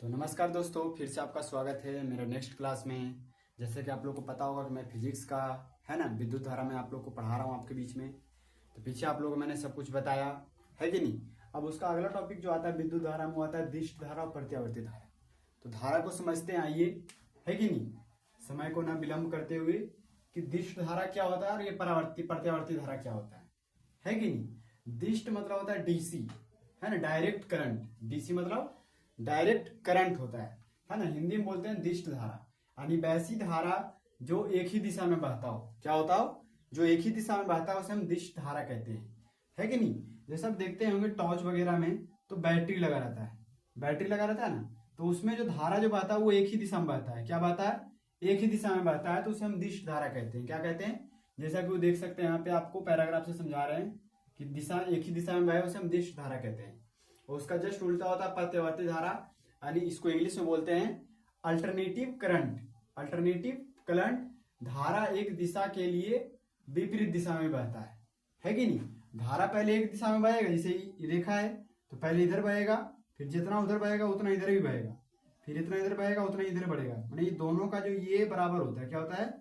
तो नमस्कार दोस्तों, फिर से आपका स्वागत है मेरा नेक्स्ट क्लास में। जैसे कि आप लोग को पता होगा कि मैं फिजिक्स का है ना विद्युत धारा में आप लोग को पढ़ा रहा हूँ आपके बीच में। तो पीछे आप लोगों को मैंने सब कुछ बताया है कि नहीं। अब उसका अगला टॉपिक जो आता है विद्युत धारा में, वो आता है दिष्ट धारा और प्रत्यावर्ती धारा। तो धारा को समझते हैं, आइए, है कि नहीं। समय को ना विलंब करते हुए कि दिष्ट धारा क्या होता है और ये प्रत्यावर्ती धारा क्या होता है कि नहीं। दिष्ट मतलब होता है डीसी, है ना, डायरेक्ट करंट। डीसी मतलब डायरेक्ट करंट होता है ना। हिंदी में बोलते हैं दिष्ट धारा, यानी वैसी धारा जो एक ही दिशा में बहता हो। क्या होता हो? जो एक ही दिशा में बहता है उसे हम दिष्ट धारा कहते हैं, है कि नहीं। जैसे आप देखते होंगे टॉर्च वगैरह में तो बैटरी लगा रहता है, बैटरी लगा रहता है ना। तो उसमें जो धारा जो बहता है वो एक ही दिशा में बहता है। क्या बहता है? एक ही दिशा में बहता है, तो उसे हम दिष्ट धारा कहते हैं। क्या कहते हैं? जैसा कि वो देख सकते हैं यहाँ पे आपको पैराग्राफ से समझा रहे हैं कि दिशा एक ही दिशा में बहे उसे हम दिष्ट धारा कहते हैं। और उसका जस्ट उल्टा होता है प्रत्यावर्ती धारा, यानी इसको इंग्लिश में बोलते हैं अल्टरनेटिव करंट। अल्टरनेटिव करंट, धारा एक दिशा के लिए विपरीत दिशा में बहता है कि नहीं। धारा पहले एक दिशा में बहेगा, जैसे ये रेखा है तो पहले इधर बहेगा, फिर जितना उधर बहेगा उतना इधर भी बहेगा, फिर इतना इधर बहेगा उतना इधर बढ़ेगा। मतलब ये दोनों का जो ये बराबर होता है, क्या होता है?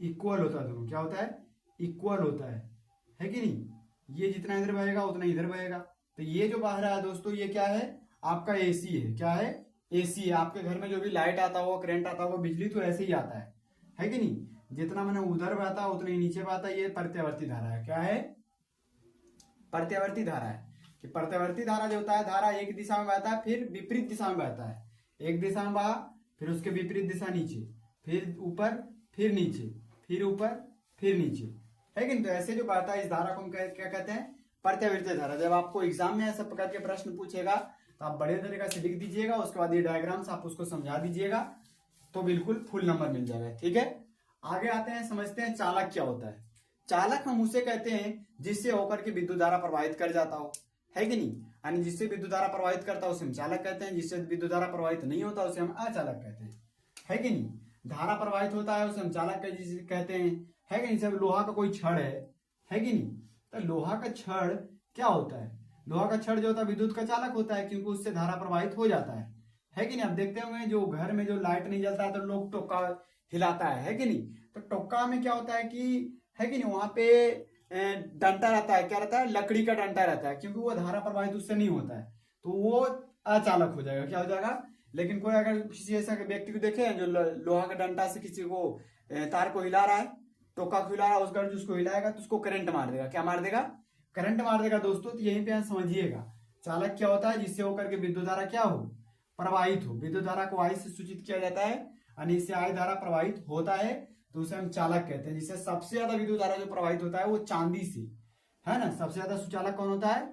इक्वल होता है। दोनों क्या होता है? इक्वल होता है कि नहीं। ये जितना इधर बहेगा उतना इधर बहेगा। तो ये जो बह रहा है दोस्तों, ये क्या है? आपका एसी है। क्या है? एसी है। आपके घर में जो भी लाइट आता होगा, करंट आता होगा, बिजली, तो ऐसे ही आता है कि नहीं। जितना मैंने उधर बहता उतना ही नीचे बहता। ये प्रत्यावर्ती धारा है। क्या है? प्रत्यावर्ती धारा है। कि प्रत्यावर्ती धारा जो होता है, धारा एक दिशा में बहता है फिर विपरीत दिशा में बहता है। एक दिशा में बहा, फिर उसके विपरीत दिशा नीचे, फिर ऊपर, फिर नीचे, फिर ऊपर, फिर नीचे, है कि नहीं। तो ऐसे जो बहता है इस धारा को हम क्या कहते हैं? प्रत्यावर्ती धारा। जब आपको एग्जाम में ऐसा प्रकार के प्रश्न पूछेगा तो आप बड़े तरीके से लिख दीजिएगा, उसके बाद ये डायग्राम्स आप उसको समझा दीजिएगा तो बिल्कुल फुल नंबर मिल जाएगा। ठीक है, आगे आते हैं, समझते हैं चालक क्या होता है। चालक हम उसे कहते हैं जिससे होकर के विद्युत धारा प्रवाहित कर जाता हो, है कि नहीं। यानी जिससे विद्युत धारा प्रवाहित करता है उसे हम चालक कहते हैं, जिससे विद्युत धारा प्रवाहित नहीं होता उसे हम अचालक कहते हैं, है कि नहीं। धारा प्रवाहित होता है उसे हम चालक कहते हैं, है कि नहीं। जब लोहा का कोई छड़ है कि नहीं, तो लोहा का छड़ क्या होता है? लोहा का छड़ जो होता है विद्युत का चालक होता है, क्योंकि उससे धारा प्रवाहित हो जाता है कि नहीं। आप देखते होंगे जो घर में जो लाइट नहीं जलता है तो लोग टोका हिलाता है कि नहीं। तो टोका में क्या होता है कि, है कि नहीं, वहां पे डंडा रहता है। क्या रहता है? लकड़ी का डंडा रहता है, क्योंकि वो धारा प्रवाहित उससे नहीं होता है, तो वो अचालक हो जाएगा। क्या हो जाएगा? लेकिन कोई अगर किसी ऐसा व्यक्ति को देखे जो लोहा का डंडा से किसी को तार को हिला रहा है, टोका को हिला रहा है, उसका जिसको हिलाएगा तो उसको करंट मार देगा। क्या मार देगा? करंट मार देगा दोस्तों। तो यहीं पे समझिएगा चालक क्या होता है, जिससे होकर के विद्युत धारा क्या हो? प्रवाहित हो। विद्युत धारा को आई से सूचित किया जाता है, यानी इससे आई धारा प्रवाहित होता है तो उसे हम चालक कहते हैं। जिससे सबसे ज्यादा विद्युत धारा जो प्रवाहित होता है वो चांदी से, है ना। सबसे ज्यादा सुचालक कौन होता है?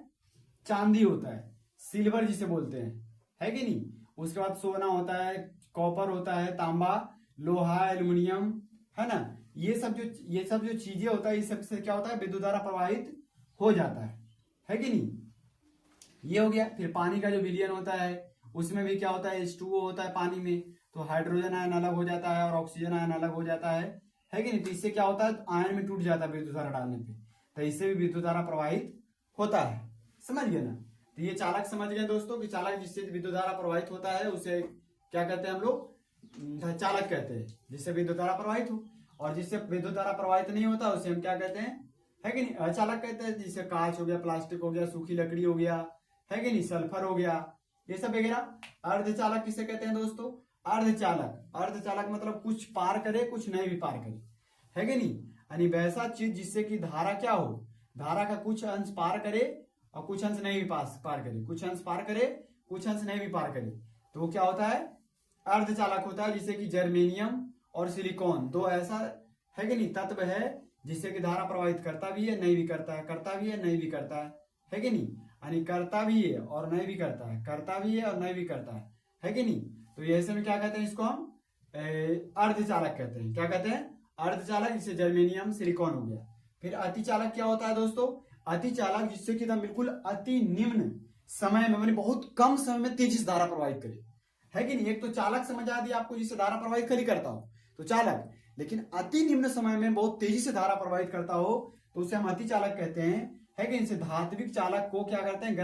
चांदी होता है, सिल्वर जिसे बोलते हैं, है कि नहीं। उसके बाद सोना होता है, कॉपर होता है, तांबा, लोहा, एल्युमिनियम, है ना। ये सब जो चीजें होता है, इस सबसे क्या होता है? विद्युत धारा प्रवाहित हो जाता है कि नहीं। ये हो गया। फिर पानी का जो विलयन होता है उसमें भी क्या होता है? H2O होता है पानी में, तो हाइड्रोजन आयन अलग हो जाता है और ऑक्सीजन आयन अलग हो जाता है कि नहीं। तो इससे क्या होता है? आयन में टूट जाता है विद्युत धारा डालने पे, तो इससे भी विद्युत धारा प्रवाहित होता है। समझ गए ना। तो ये चालक समझ गए दोस्तों कि चालक जिससे विद्युत धारा प्रवाहित होता है उसे क्या कहते हैं हम लोग? चालक कहते हैं, जिससे विद्युत धारा प्रवाहित हो। और जिससे विद्युत धारा प्रवाहित नहीं होता उसे हम क्या कहते हैं? है कि नहीं, अचालक कहते हैं। जिससे कांच हो गया, प्लास्टिक हो गया, सूखी लकड़ी हो गया, है कि नहीं, सल्फर हो गया, ये सब वगैरह। अर्धचालक किसे कहते हैं दोस्तों? अर्धचालक। अर्धचालक मतलब कुछ पार करे कुछ नहीं भी पार करे, है कि नहीं। यानी वैसा चीज जिससे कि धारा क्या हो? धारा का कुछ अंश पार करे और कुछ अंश नहीं भी पार करे, कुछ अंश पार करे कुछ अंश नहीं भी पार करे, तो वो क्या होता है? अर्धचालक होता है। जिससे कि जर्मेनियम और सिलिकॉन दो ऐसा, है कि नहीं, तत्व है जिससे कि धारा प्रवाहित करता भी है नहीं भी करता है, करता भी है नहीं भी करता है कि नहीं। यानी करता भी है और नहीं भी करता है, करता भी है और नहीं भी करता है कि नहीं। तो ऐसे में क्या कहते हैं? इसको हम अर्धचालक कहते हैं। क्या कहते हैं? अर्धचालक। जिससे जर्मेनियम, सिलिकॉन हो गया। फिर अतिचालक क्या होता है दोस्तों? अतिचालक जिससे कि बिल्कुल अति निम्न समय में, मानी बहुत कम समय में तेजी से धारा प्रवाहित करे, है कि नहीं। एक तो चालक समझ आ दिया आपको, जिससे धारा प्रवाहित कर ही करता हो तो चालक, लेकिन अति निम्न समय में बहुत तेजी से धारा प्रवाहित करता हो तो उसे हम अतिचालक कहते हैं, है कि। इनसे धात्विक चालक को क्या करते हैं?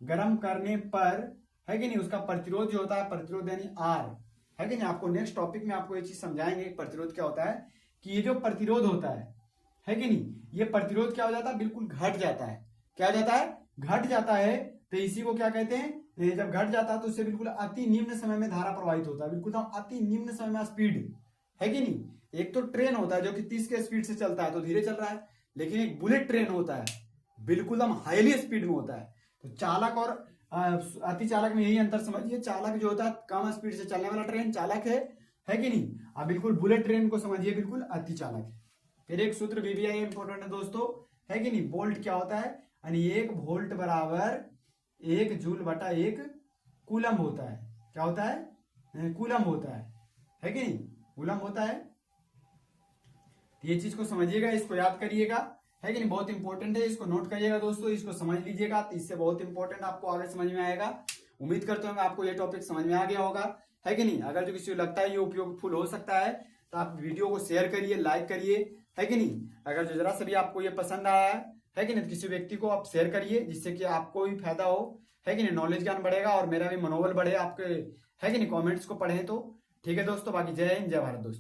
गर्म करने पर है कि नहीं, उसका प्रतिरोध जो होता है, प्रतिरोध यानी आर, है कि नहीं। आपको नेक्स्ट टॉपिक में आपको ये चीज समझाएंगे प्रतिरोध क्या होता है, कि ये जो प्रतिरोध होता है कि नहीं, ये प्रतिरोध क्या हो जाता है, बिल्कुल घट जाता है। क्या हो जाता है, घट जाता है। तो इसी को क्या कहते हैं, जब घट जाता है तो उससे बिल्कुल अति निम्न समय में धारा प्रवाहित होता है, बिल्कुल अति निम्न समय में स्पीड, है कि नहीं। एक तो ट्रेन होता है जो कि 30 के स्पीड से चलता है तो धीरे चल रहा है, लेकिन एक बुलेट ट्रेन होता है बिल्कुल हम हाईली स्पीड में होता है। तो चालक और अति चालक में यही अंतर समझिए। चालक जो होता है कम स्पीड से चलने वाला ट्रेन चालक है कि नहीं। अब बिल्कुल बुलेट ट्रेन को समझिए बिल्कुल अति चालक है। फिर एक सूत्र वीवीआई इंपॉर्टेंट है दोस्तों, है कि नहीं। वोल्ट क्या होता है, यानी 1 वोल्ट बराबर 1 जूल बटा 1 कूलम होता है। क्या होता है, कूलम होता है कि नहीं, कूलम होता है। तो ये चीज को समझिएगा, इसको याद करिएगा, है कि नहीं, बहुत इंपॉर्टेंट है। इसको नोट करिएगा दोस्तों, इसको समझ लीजिएगा, तो इससे बहुत इंपॉर्टेंट आपको आगे समझ में आएगा। उम्मीद करते हैं आपको ये टॉपिक समझ में आ गया होगा, है कि नहीं। अगर जो किसी को लगता है ये उपयोगफुल हो सकता है तो आप वीडियो को शेयर करिए, लाइक करिए, है कि नहीं। अगर जो जरा सा भी आपको ये पसंद आया है कि नहीं, तो किसी व्यक्ति को आप शेयर करिए जिससे कि आपको भी फायदा हो, है कि नहीं, नॉलेज ज्ञान बढ़ेगा और मेरा भी मनोबल बढ़े आपके, है कि नहीं, कमेंट्स को पढ़ें तो। ठीक है दोस्तों, बाकी जय हिंद जय भारत दोस्तों।